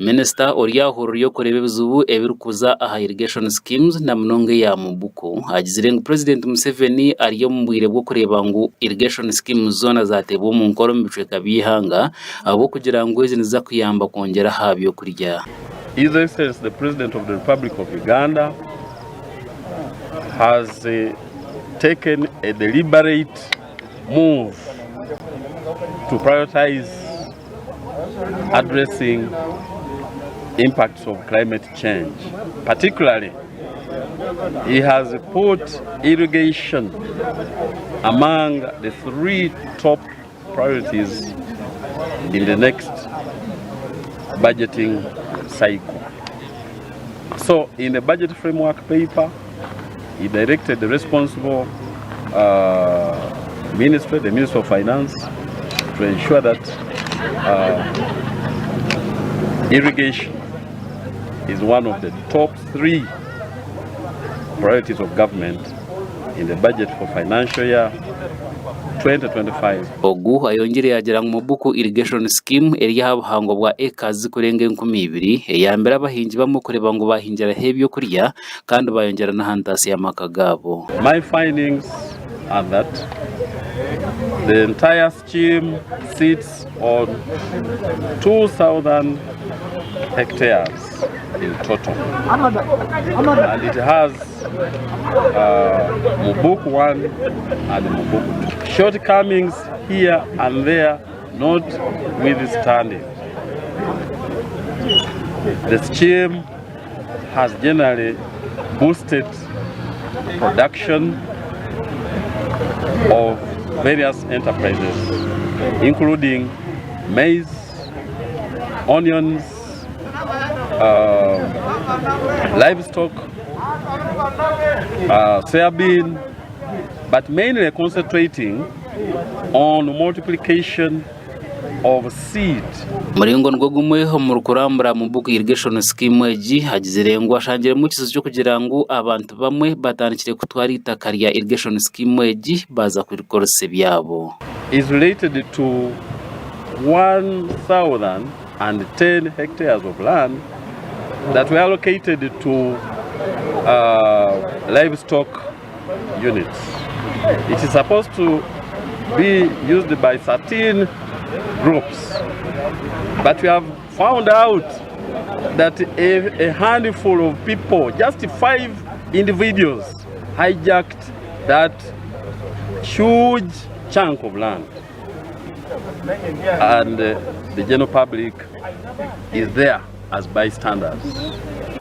Minister Oriahuryo Korebezubu ebirukuza aha irrigation schemes na mnonge ya mubuko agizirenga President Museveni ariyo mubwire bwo kureba ngo irrigation schemes zona zatebo Omunkora mbicweka bihanga abo kugira ngo iziniza kuyamba Kwongyera habyo kurya. His Excellency the President of the Republic of Uganda has taken a deliberate move to prioritize addressing impacts of climate change. Particularly, he has put irrigation among the 3 top priorities in the next budgeting cycle. So, in the budget framework paper, he directed the responsible ministry, the Minister of Finance, to ensure that irrigation is one of the top 3 priorities of government in the budget for financial year 2025. Ogu ayongere yagira mu buku irrigation scheme eri yabuhango bwa acres kurenge 12 eyambera abahingi bamukoreba ngo bahingira hebyo kurya kandi bayongera na hantasi y'amakagabo. My findings are that the entire scheme sits on 2,000 hectares in total, and it has Mubuku 1 and Mubuku 2. Shortcomings here and there notwithstanding, the scheme has generally boosted production of various enterprises, including maize, onions, livestock, soybean, but mainly concentrating on multiplication of seed. Muringo ngogumwe mu rukurambura mu buku irrigation scheme eji hagizirengwa shangire mu kizo cyo kugira ngo abantu bamwe batanikire kutwara itaka rya irrigation scheme eji baza kurikorose byabo. Is related to 1,010 hectares of land that were allocated to livestock units. It is supposed to be used by 13 groups, but we have found out that a handful of people, just 5 individuals, hijacked that huge chunk of land, and the general public is there as bystanders.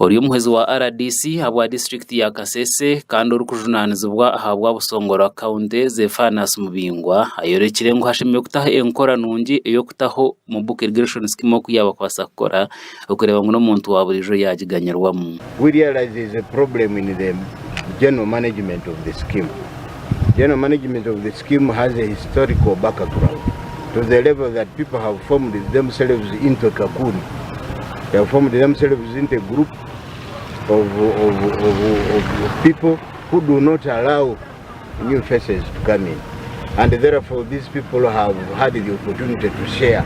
Ori umuhezi wa RDC habwa district ya Kasese kandi urukujunanizwa habwa Busongora county zefanas mubingwa ayorekire ngo hashimiye kutaha enkora nungi iyo kutaho mu book irrigation scheme ku yaba kwasakora ukureba ngo no muntu waburijo yagiganyarwamo. We realize there is a problem in the general management of the scheme. General management of the scheme has a historical background to the level that people have formed themselves into a cocoon. They have formed themselves into a group of people who do not allow new faces to come in. And therefore these people have had the opportunity to share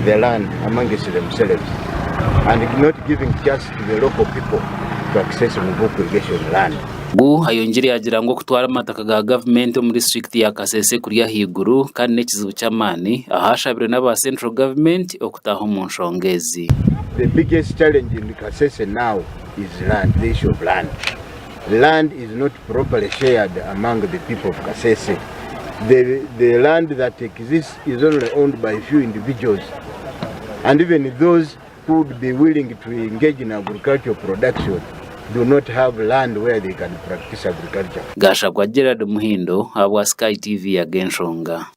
the land amongst themselves and not giving just to the local people to access Mubuku irrigation land. Bu ayongere yagira ngo kutwara amataka ga government mu district ya Kasese kuriya higuru kandi nekizibu cyamani ahashabire n'aba central government okutaho mu nshongezi. The biggest challenge in Kasese now is land, the issue of land. Land is not properly shared among the people of Kasese. The land that exists is only owned by a few individuals, and even those who would be willing to engage in agricultural production do not have land where they can practice agriculture. Gasha kwa Gerard Muhindo, Sky TV ya Genshonga.